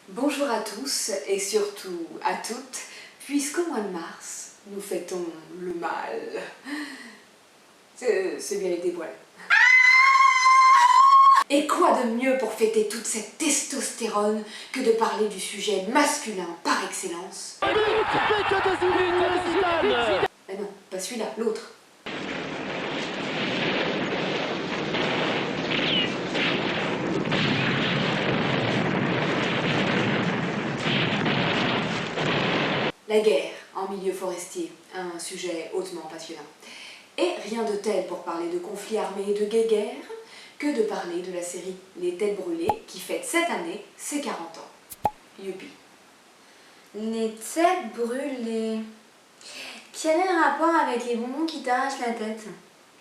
Bonjour à tous et surtout à toutes, puisqu'au mois de mars, nous fêtons le mal. C'est bien les dévoiles. Et quoi de mieux pour fêter toute cette testostérone que de parler du sujet masculin par excellence? Mais non, pas celui-là, l'autre. La guerre en milieu forestier, un sujet hautement passionnant. Et rien de tel pour parler de conflits armés et de guéguerre que de parler de la série Les Têtes Brûlées qui fête cette année ses 40 ans. Youpi. Les têtes brûlées. Quel est le rapport avec les bonbons qui t'arrachent la tête?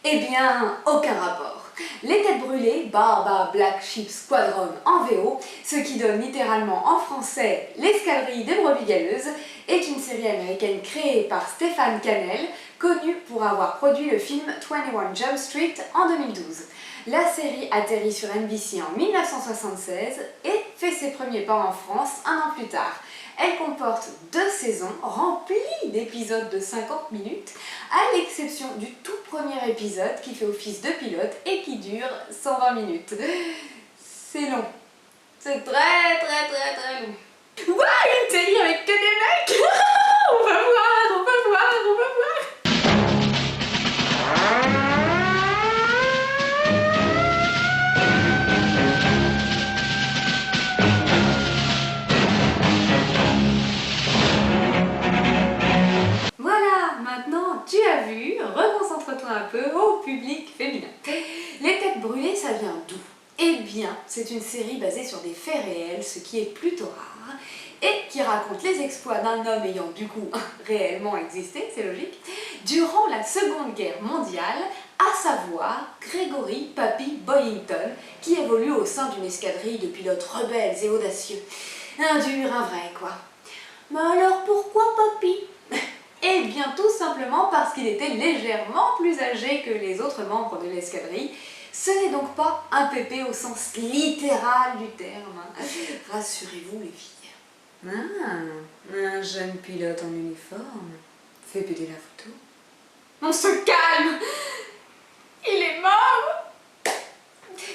Eh bien, aucun rapport. Les Têtes Brûlées, Barbara Black Sheep Squadron en VO, ce qui donne littéralement en français l'escadrille des brebis galeuses, est une série américaine créée par Stephen Cannell, connu pour avoir produit le film 21 Jump Street en 2012. La série atterrit sur NBC en 1976 et fait ses premiers pas en France un an plus tard. Elle comporte 2 saisons remplies d'épisodes de 50 minutes, à l'exception du tout premier épisode qui fait office de pilote et qui dure 120 minutes. C'est long. C'est très long. Ouah, une série avec que des mecs. On va voir. Voilà, maintenant tu as vu, reconcentre-toi un peu au public féminin. Les Têtes Brûlées, ça vient d'où? Eh bien, c'est une série basée sur des faits réels, ce qui est plutôt rare, et qui raconte les exploits d'un homme ayant du coup réellement existé, c'est logique, durant la Seconde Guerre mondiale, à savoir Gregory Papy Boyington, qui évolue au sein d'une escadrille de pilotes rebelles et audacieux. Un dur, un vrai, quoi. Mais alors pourquoi Papy? Eh bien tout simplement parce qu'il était légèrement plus âgé que les autres membres de l'escadrille. Ce n'est donc pas un pépé au sens littéral du terme. Rassurez-vous les filles. Un jeune pilote en uniforme fait péter la photo. On se calme! Il est mort!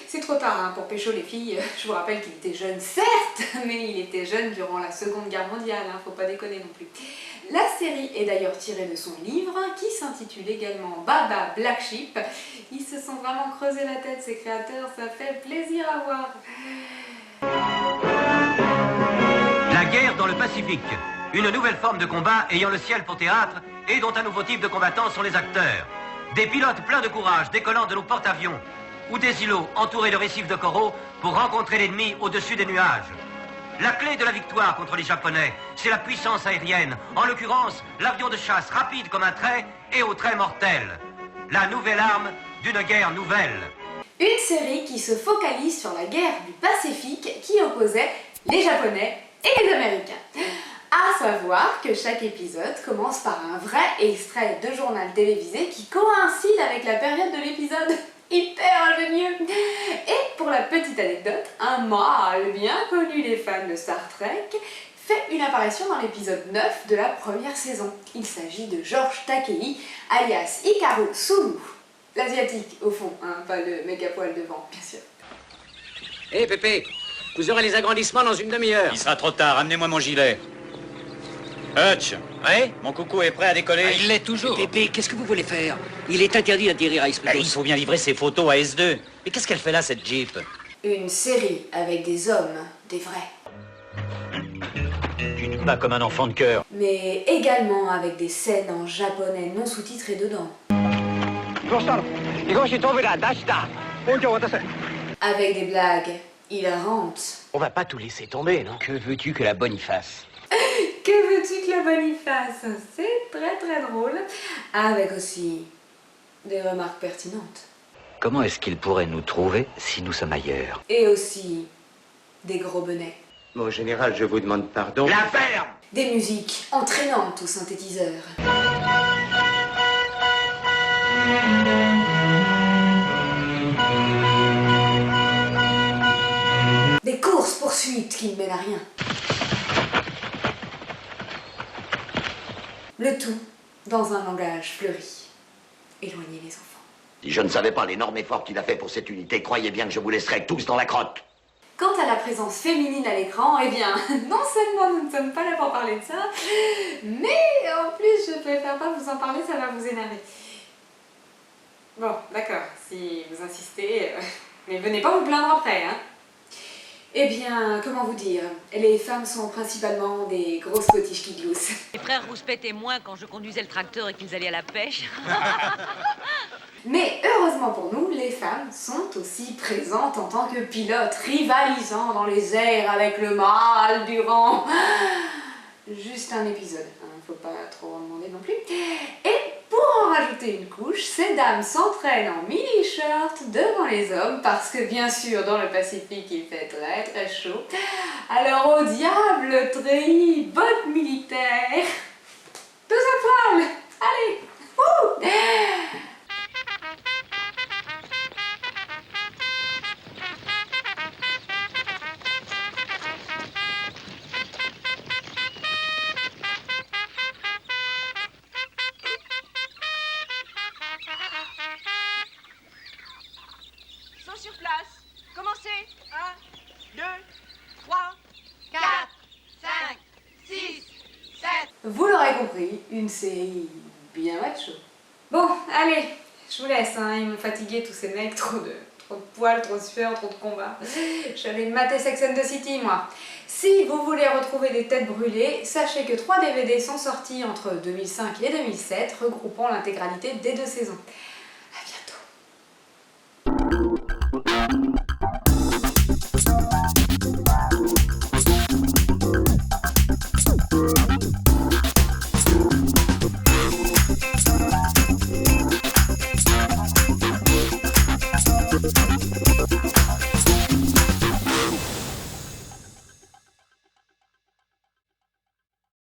C'est trop tard pour pécho les filles. Je vous rappelle qu'il était jeune, certes, mais il était jeune durant la Seconde Guerre mondiale, faut pas déconner non plus. La série est d'ailleurs tirée de son livre, qui s'intitule également Baba Black Sheep. Ils se sont vraiment creusé la tête, ces créateurs, ça fait plaisir à voir. La guerre dans le Pacifique, une nouvelle forme de combat ayant le ciel pour théâtre et dont un nouveau type de combattants sont les acteurs. Des pilotes pleins de courage décollant de nos porte-avions, ou des îlots entourés de récifs de coraux pour rencontrer l'ennemi au-dessus des nuages. La clé de la victoire contre les Japonais, c'est la puissance aérienne, en l'occurrence l'avion de chasse rapide comme un trait et au trait mortel. La nouvelle arme d'une guerre nouvelle. Une série qui se focalise sur la guerre du Pacifique qui opposait les Japonais et les Américains. À savoir que chaque épisode commence par un vrai extrait de journal télévisé qui coïncide avec la période de l'épisode. Hyper ingénieux! Et pour la petite anecdote, un mâle bien connu des fans de Star Trek fait une apparition dans l'épisode 9 de la première saison. Il s'agit de George Takei, alias Hikaru Sulu. L'asiatique, au fond, pas le méga poil devant, bien sûr. Hé Pépé, vous aurez les agrandissements dans une demi-heure. Il sera trop tard, amenez-moi mon gilet. Hutch, Ouais? mon coucou est prêt à décoller? Il l'est toujours. Pépé, qu'est-ce que vous voulez faire? Il est interdit d'atterrir à Il Explodos. faut bien livrer ses photos à S2. Mais qu'est-ce qu'elle fait là, cette Jeep? Une série avec des hommes, des vrais. Tu te bats comme un enfant de cœur. Mais également avec des scènes en japonais non sous-titrées dedans. Avec des blagues hilarantes. On va pas tout laisser tomber, non? Que veux-tu que la bonne y fasse? Que veux-tu que la bonne y fasse? C'est très drôle. Avec aussi des remarques pertinentes. Comment est-ce qu'il pourrait nous trouver si nous sommes ailleurs? Et aussi des gros bonnets. Mon général, je vous demande pardon. La ferme! Des musiques entraînantes au synthétiseur. Des courses-poursuites qui ne mènent à rien. Le tout dans un langage fleuri. Éloignez les enfants. Si je ne savais pas l'énorme effort qu'il a fait pour cette unité, croyez bien que je vous laisserais tous dans la crotte. Quant à la présence féminine à l'écran, eh bien, non seulement nous ne sommes pas là pour parler de ça, mais en plus je préfère pas vous en parler, ça va vous énerver. Bon, d'accord, si vous insistez, mais venez pas vous plaindre après, hein. Eh bien, comment vous dire, les femmes sont principalement des grosses potiches qui gloussent. Les frères rouspétaient moins quand je conduisais le tracteur et qu'ils allaient à la pêche. Mais heureusement pour nous, les femmes sont aussi présentes en tant que pilotes, rivalisant dans les airs avec le mâle durant juste un épisode. Faut pas trop en demander non plus. Et pour en rajouter une couche, ces dames s'entraînent en mini-short devant les hommes parce que bien sûr dans le Pacifique il fait très très chaud. Alors au diable, treillis, bottes militaires, tous à poil. Allez, wouh! Sur place. Commencez. 1, 2, 3, 4, 5, 6, 7. Vous l'aurez compris, une série bien macho. Bon, allez, je vous laisse, hein, ils m'ont fatigué tous ces mecs, trop de poils, trop de sueur, trop de combats. J'allais mater Sex and the City, moi. Si vous voulez retrouver des têtes brûlées, sachez que 3 DVD sont sortis entre 2005 et 2007, regroupant l'intégralité des 2 saisons.